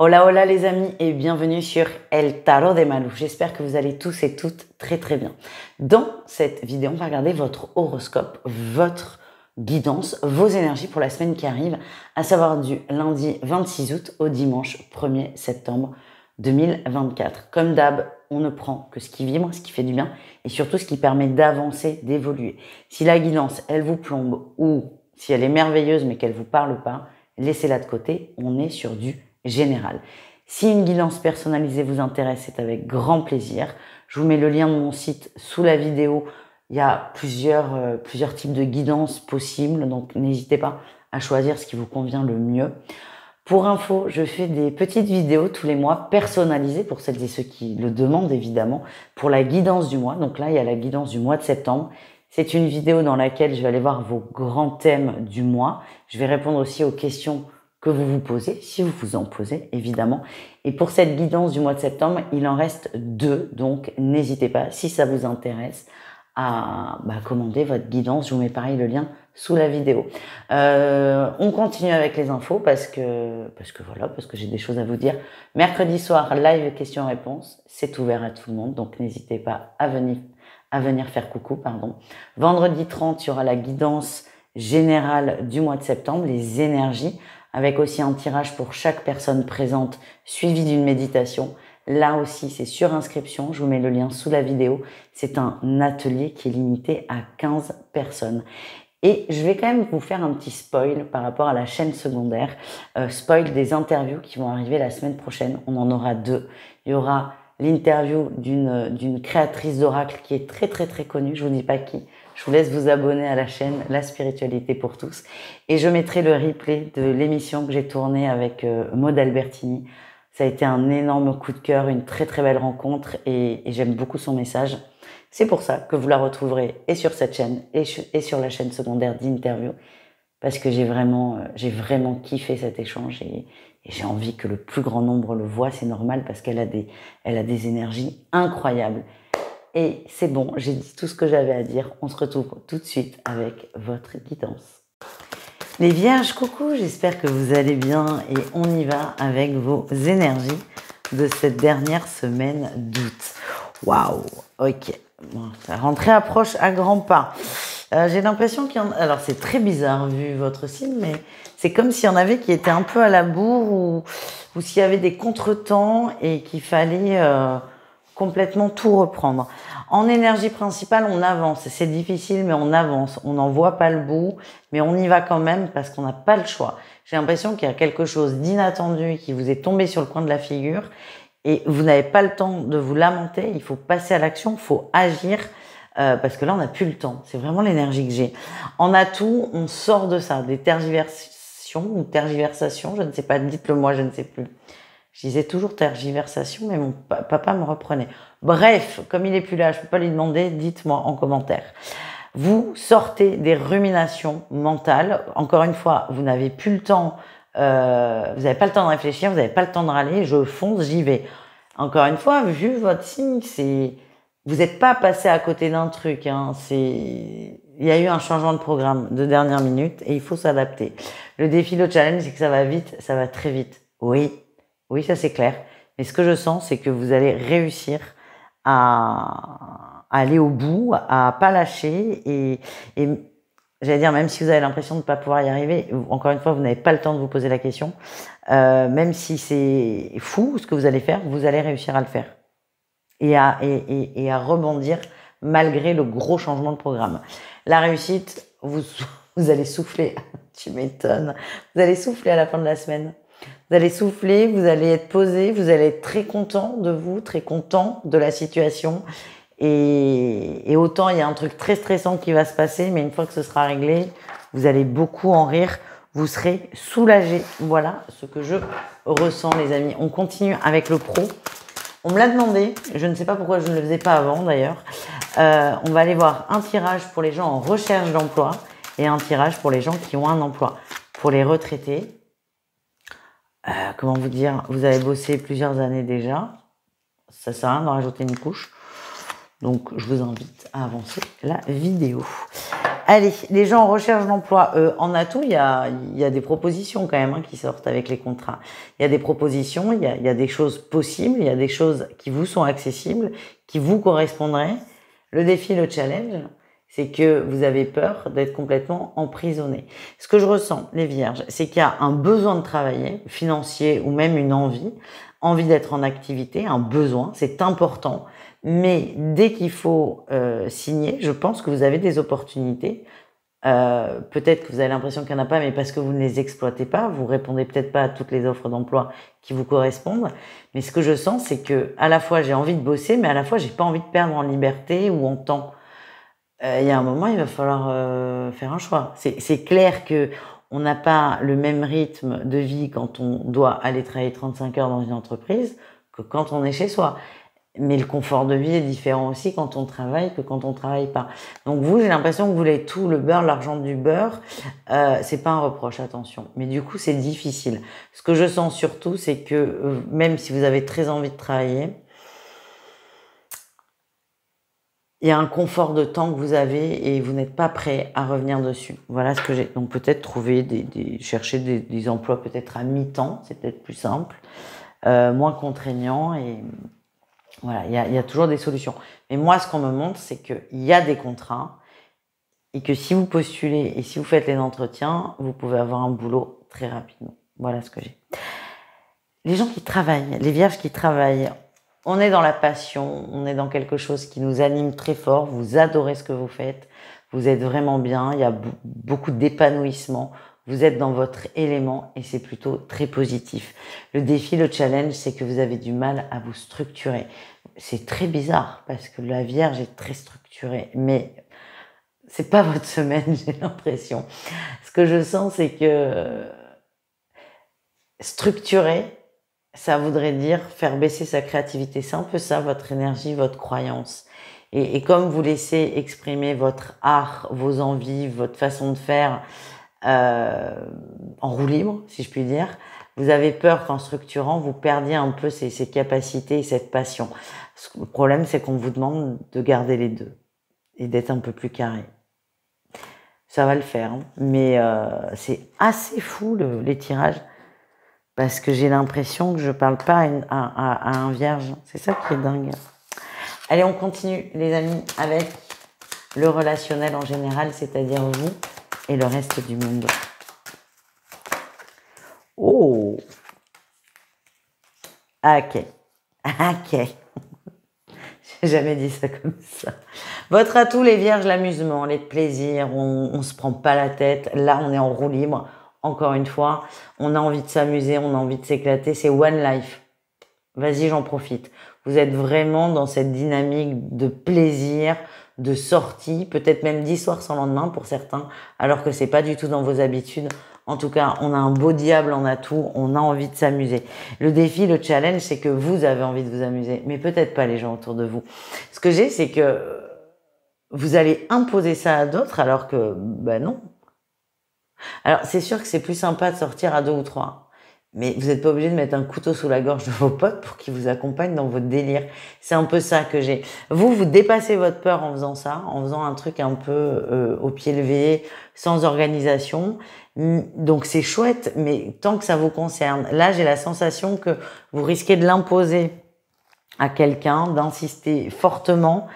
Hola hola les amis et bienvenue sur El Tarot de Malou. J'espère que vous allez tous et toutes très très bien. Dans cette vidéo, on va regarder votre horoscope, votre guidance, vos énergies pour la semaine qui arrive, à savoir du lundi 26 août au dimanche 1er septembre 2024. Comme d'hab, on ne prend que ce qui vibre, ce qui fait du bien et surtout ce qui permet d'avancer, d'évoluer. Si la guidance, elle vous plombe ou si elle est merveilleuse mais qu'elle ne vous parle pas, laissez-la de côté, on est sur du général. Si une guidance personnalisée vous intéresse, c'est avec grand plaisir. Je vous mets le lien de mon site sous la vidéo. Il y a plusieurs types de guidances possibles, donc n'hésitez pas à choisir ce qui vous convient le mieux. Pour info, je fais des petites vidéos tous les mois personnalisées pour celles et ceux qui le demandent évidemment, pour la guidance du mois. Donc là, il y a la guidance du mois de septembre. C'est une vidéo dans laquelle je vais aller voir vos grands thèmes du mois. Je vais répondre aussi aux questions que vous vous posez, si vous vous en posez, évidemment. Et pour cette guidance du mois de septembre, il en reste 2, donc n'hésitez pas, si ça vous intéresse, à commander votre guidance. Je vous mets pareil le lien sous la vidéo. On continue avec les infos parce que j'ai des choses à vous dire. Mercredi soir, live questions-réponses, c'est ouvert à tout le monde, donc n'hésitez pas à venir faire coucou, pardon. Vendredi 30, il y aura la guidance générale du mois de septembre, les énergies, avec aussi un tirage pour chaque personne présente, suivi d'une méditation. Là aussi, c'est sur inscription. Je vous mets le lien sous la vidéo. C'est un atelier qui est limité à 15 personnes. Et je vais quand même vous faire un petit spoil par rapport à la chaîne secondaire. Spoil des interviews qui vont arriver la semaine prochaine. On en aura 2. Il y aura l'interview d'une créatrice d'oracle qui est très très très connue. Je vous dis pas qui. Je vous laisse vous abonner à la chaîne La Spiritualité pour tous. Et je mettrai le replay de l'émission que j'ai tournée avec Maud Albertini. Ça a été un énorme coup de cœur, une très très belle rencontre et j'aime beaucoup son message. C'est pour ça que vous la retrouverez et sur cette chaîne et sur la chaîne secondaire d'interview. Parce que j'ai vraiment kiffé cet échange et j'ai envie que le plus grand nombre le voit. C'est normal parce qu'elle a des énergies incroyables. Et c'est bon, j'ai dit tout ce que j'avais à dire. On se retrouve tout de suite avec votre guidance. Les vierges, coucou, j'espère que vous allez bien et on y va avec vos énergies de cette dernière semaine d'août. Waouh, ok. Bon, la rentrée approche à grands pas. J'ai l'impression qu'il y en a... Alors c'est très bizarre vu votre signe, mais c'est comme s'il y en avait qui étaient un peu à la bourre ou s'il y avait des contretemps et qu'il fallait... complètement tout reprendre. En énergie principale, on avance. C'est difficile, mais on avance. On n'en voit pas le bout, mais on y va quand même parce qu'on n'a pas le choix. J'ai l'impression qu'il y a quelque chose d'inattendu qui vous est tombé sur le coin de la figure et vous n'avez pas le temps de vous lamenter. Il faut passer à l'action, il faut agir parce que là, on n'a plus le temps. C'est vraiment l'énergie que j'ai. En atout, on sort de ça. Des tergiversations ou tergiversations, je ne sais pas, dites-le moi, je ne sais plus. Je disais toujours tergiversation, mais mon papa me reprenait. Bref, comme il est plus là, je peux pas lui demander, dites-moi en commentaire. Vous sortez des ruminations mentales. Encore une fois, vous n'avez plus le temps, vous n'avez pas le temps de réfléchir, vous n'avez pas le temps de râler, je fonce, j'y vais. Encore une fois, vu votre signe, vous n'êtes pas passé à côté d'un truc, hein. Il y a eu un changement de programme de dernière minute et il faut s'adapter. Le défi, le challenge, c'est que ça va vite, ça va très vite. Oui, ça c'est clair. Mais ce que je sens, c'est que vous allez réussir à aller au bout, à pas lâcher et j'allais dire, même si vous avez l'impression de ne pas pouvoir y arriver, encore une fois, vous n'avez pas le temps de vous poser la question. Même si c'est fou ce que vous allez faire, vous allez réussir à le faire et à rebondir malgré le gros changement de programme. La réussite, vous allez souffler. Tu m'étonnes. Vous allez souffler à la fin de la semaine. Vous allez souffler, vous allez être posé, vous allez être très content de vous, très content de la situation. Et autant il y a un truc très stressant qui va se passer, mais une fois que ce sera réglé, vous allez beaucoup en rire, vous serez soulagé. Voilà ce que je ressens, les amis. On continue avec le pro. On me l'a demandé, je ne sais pas pourquoi je ne le faisais pas avant d'ailleurs. On va aller voir un tirage pour les gens en recherche d'emploi et un tirage pour les gens qui ont un emploi. Pour les retraités, comment vous dire, vous avez bossé plusieurs années déjà, ça sert à rien d'en rajouter une couche, donc je vous invite à avancer la vidéo. Allez, les gens en recherche d'emploi, en atout, il y a des propositions quand même qui sortent avec les contrats. Il y a des propositions, il y a des choses possibles, il y a des choses qui vous sont accessibles, qui vous correspondraient. Le défi, le challenge, c'est que vous avez peur d'être complètement emprisonné. Ce que je ressens, les vierges, c'est qu'il y a un besoin de travailler, financier ou même une envie d'être en activité, un besoin, c'est important. Mais dès qu'il faut signer, je pense que vous avez des opportunités. Peut-être que vous avez l'impression qu'il n'y en a pas, mais parce que vous ne les exploitez pas, vous répondez peut-être pas à toutes les offres d'emploi qui vous correspondent. Mais ce que je sens, c'est que à la fois j'ai envie de bosser, mais à la fois j'ai pas envie de perdre en liberté ou en temps. Il y a un moment, il va falloir faire un choix. C'est clair que on n'a pas le même rythme de vie quand on doit aller travailler 35 heures dans une entreprise que quand on est chez soi. Mais le confort de vie est différent aussi quand on travaille que quand on travaille pas. Donc vous, j'ai l'impression que vous voulez tout, le beurre, l'argent du beurre. C'est pas un reproche, attention. Mais du coup, c'est difficile. Ce que je sens surtout, c'est que même si vous avez très envie de travailler, il y a un confort de temps que vous avez et vous n'êtes pas prêt à revenir dessus. Voilà ce que j'ai. Donc peut-être trouver chercher des emplois peut-être à mi-temps, c'est peut-être plus simple, moins contraignant et voilà, il y a toujours des solutions. Mais moi, ce qu'on me montre, c'est qu'il y a des contrats et que si vous postulez et si vous faites les entretiens, vous pouvez avoir un boulot très rapidement. Voilà ce que j'ai. Les gens qui travaillent, les vierges qui travaillent, on est dans la passion, on est dans quelque chose qui nous anime très fort, vous adorez ce que vous faites, vous êtes vraiment bien, il y a beaucoup d'épanouissement, vous êtes dans votre élément et c'est plutôt très positif. Le défi, le challenge, c'est que vous avez du mal à vous structurer. C'est très bizarre parce que la Vierge est très structurée, mais c'est pas votre semaine, j'ai l'impression. Ce que je sens, c'est que structurer, ça voudrait dire faire baisser sa créativité. C'est un peu ça, votre énergie, votre croyance. Et comme vous laissez exprimer votre art, vos envies, votre façon de faire en roue libre, si je puis dire, vous avez peur qu'en structurant, vous perdiez un peu ces capacités et cette passion. Le problème, c'est qu'on vous demande de garder les deux et d'être un peu plus carré. Ça va le faire, hein. Mais c'est assez fou les tirages. Parce que j'ai l'impression que je parle pas à un vierge. C'est ça qui est dingue. Allez, on continue, les amis, avec le relationnel en général, c'est-à-dire vous et le reste du monde. Oh! Ok. Ok. J'ai jamais dit ça comme ça. Votre atout, les vierges, l'amusement, les plaisirs, on se prend pas la tête. Là, on est en roue libre. Encore une fois, on a envie de s'amuser, on a envie de s'éclater. C'est one life. Vas-y, j'en profite. Vous êtes vraiment dans cette dynamique de plaisir, de sortie, peut-être même 10 soirs sans lendemain pour certains, alors que c'est pas du tout dans vos habitudes. En tout cas, on a un beau diable en atout, on a envie de s'amuser. Le défi, le challenge, c'est que vous avez envie de vous amuser, mais peut-être pas les gens autour de vous. Ce que j'ai, c'est que vous allez imposer ça à d'autres, alors que, ben non. Alors, c'est sûr que c'est plus sympa de sortir à 2 ou 3. Mais vous n'êtes pas obligé de mettre un couteau sous la gorge de vos potes pour qu'ils vous accompagnent dans votre délire. C'est un peu ça que j'ai. Vous dépassez votre peur en faisant ça, en faisant un truc un peu au pied levé, sans organisation. Donc c'est chouette, mais tant que ça vous concerne. Là, j'ai la sensation que vous risquez de l'imposer à quelqu'un, d'insister fortement.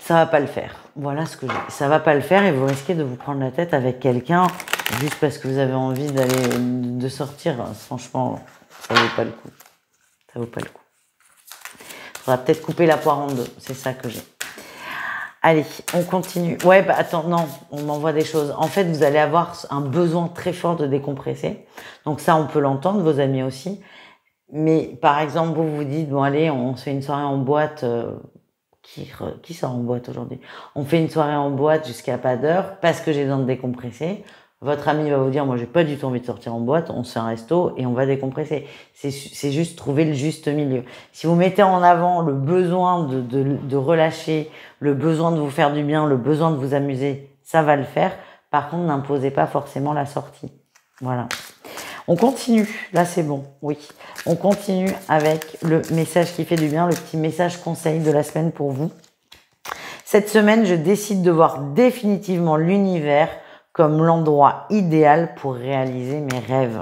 Ça va pas le faire. Voilà ce que j'ai. Ça va pas le faire et vous risquez de vous prendre la tête avec quelqu'un juste parce que vous avez envie de sortir. Franchement, ça vaut pas le coup. Ça vaut pas le coup. Faudra peut-être couper la poire en deux. C'est ça que j'ai. Allez, on continue. Ouais, bah attends, non, on m'envoie des choses. En fait, vous allez avoir un besoin très fort de décompresser. Donc ça, on peut l'entendre, vos amis aussi. Mais par exemple, vous vous dites, bon allez, on se fait une soirée en boîte. Qui sort en boîte aujourd'hui? On fait une soirée en boîte jusqu'à pas d'heure parce que j'ai besoin de décompresser. Votre ami va vous dire, moi j'ai pas du tout envie de sortir en boîte, on se fait un resto et on va décompresser. C'est juste trouver le juste milieu. Si vous mettez en avant le besoin de relâcher, le besoin de vous faire du bien, le besoin de vous amuser, ça va le faire. Par contre, n'imposez pas forcément la sortie. Voilà. On continue, là c'est bon, oui. On continue avec le message qui fait du bien, le petit message conseil de la semaine pour vous. Cette semaine, je décide de voir définitivement l'univers comme l'endroit idéal pour réaliser mes rêves.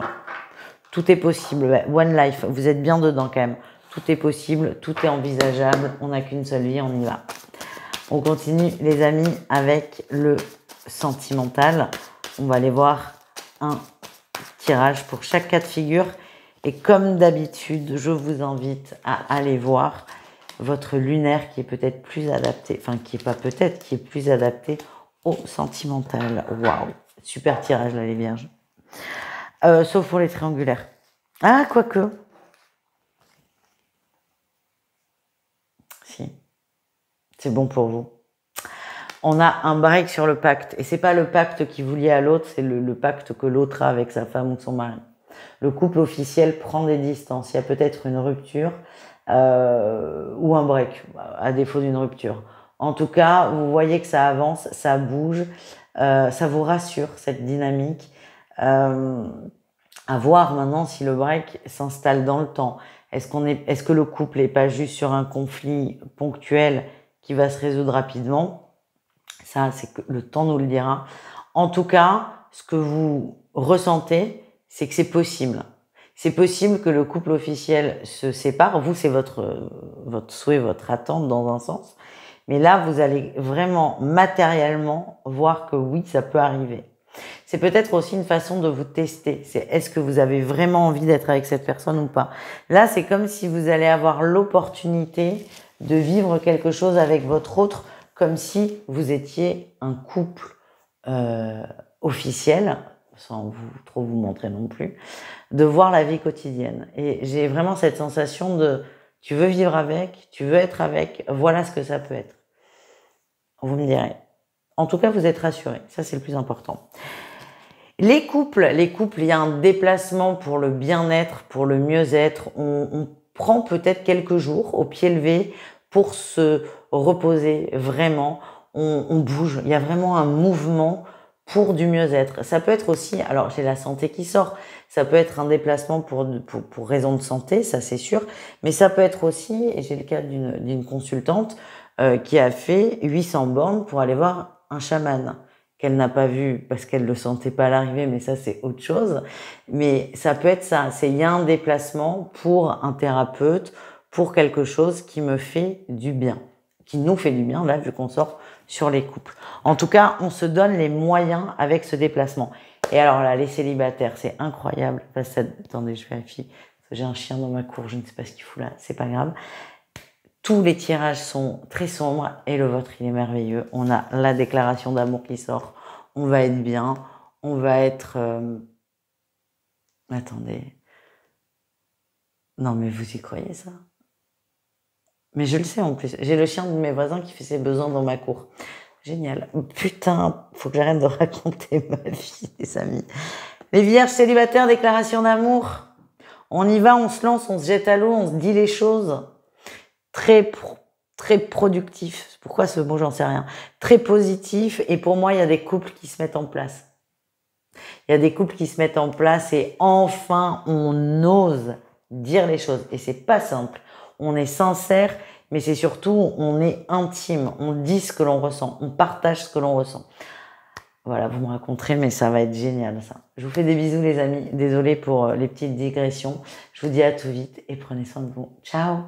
Tout est possible. Ouais. One life, vous êtes bien dedans quand même. Tout est possible, tout est envisageable. On n'a qu'une seule vie, on y va. On continue, les amis, avec le sentimental. On va aller voir un tirage pour chaque cas de figure. Et comme d'habitude, je vous invite à aller voir votre lunaire qui est peut-être plus adapté, enfin qui est pas peut-être, qui est plus adapté au sentimental. Waouh, super tirage là les vierges. Sauf pour les triangulaires. Ah, quoique. Si. C'est bon pour vous. On a un break sur le pacte. Et c'est pas le pacte qui vous lie à l'autre, c'est le pacte que l'autre a avec sa femme ou son mari. Le couple officiel prend des distances. Il y a peut-être une rupture ou un break, à défaut d'une rupture. En tout cas, vous voyez que ça avance, ça bouge, ça vous rassure, cette dynamique. À voir maintenant si le break s'installe dans le temps. Est-ce que le couple n'est pas juste sur un conflit ponctuel qui va se résoudre rapidement? Ça, c'est que le temps nous le dira. En tout cas, ce que vous ressentez, c'est que c'est possible. C'est possible que le couple officiel se sépare. Vous, c'est votre souhait, votre attente dans un sens. Mais là, vous allez vraiment matériellement voir que oui, ça peut arriver. C'est peut-être aussi une façon de vous tester. C'est est-ce que vous avez vraiment envie d'être avec cette personne ou pas? Là, c'est comme si vous allez avoir l'opportunité de vivre quelque chose avec votre autre, comme si vous étiez un couple officiel, sans trop vous montrer non plus, de voir la vie quotidienne. Et j'ai vraiment cette sensation de tu veux vivre avec, tu veux être avec, voilà ce que ça peut être. Vous me direz. En tout cas, vous êtes rassurés. Ça, c'est le plus important. Les couples, il y a un déplacement pour le bien-être, pour le mieux-être. On prend peut-être quelques jours au pied levé pour se reposer vraiment. On bouge. Il y a vraiment un mouvement pour du mieux-être. Ça peut être aussi, alors j'ai la santé qui sort, ça peut être un déplacement pour raison de santé, ça c'est sûr, mais ça peut être aussi, et j'ai le cas d'une consultante qui a fait 800 bornes pour aller voir un chaman qu'elle n'a pas vu parce qu'elle le sentait pas à l'arrivée, mais ça c'est autre chose. Mais ça peut être ça, il y a un déplacement pour un thérapeute, pour quelque chose qui me fait du bien, qui nous fait du bien là vu qu'on sort sur les couples. En tout cas, on se donne les moyens avec ce déplacement. Et alors là, les célibataires, c'est incroyable. Attendez, je vérifie. J'ai un chien dans ma cour, je ne sais pas ce qu'il fout là, c'est pas grave. Tous les tirages sont très sombres et le vôtre, il est merveilleux. On a la déclaration d'amour qui sort. On va être bien. On va être... Attendez. Non, mais vous y croyez ça? Mais je le sais en plus. J'ai le chien de mes voisins qui fait ses besoins dans ma cour. Génial. Putain, faut que j'arrête de raconter ma vie, les amis. Les vierges célibataires, déclaration d'amour. On y va, on se lance, on se jette à l'eau, on se dit les choses. Très productif. Pourquoi ce mot, j'en sais rien. Très positif. Et pour moi, il y a des couples qui se mettent en place. Il y a des couples qui se mettent en place et enfin, on ose dire les choses. Et c'est pas simple. On est sincère, mais c'est surtout, on est intime. On dit ce que l'on ressent. On partage ce que l'on ressent. Voilà, vous me raconterez, mais ça va être génial, ça. Je vous fais des bisous, les amis. Désolée pour les petites digressions. Je vous dis à tout vite et prenez soin de vous. Ciao!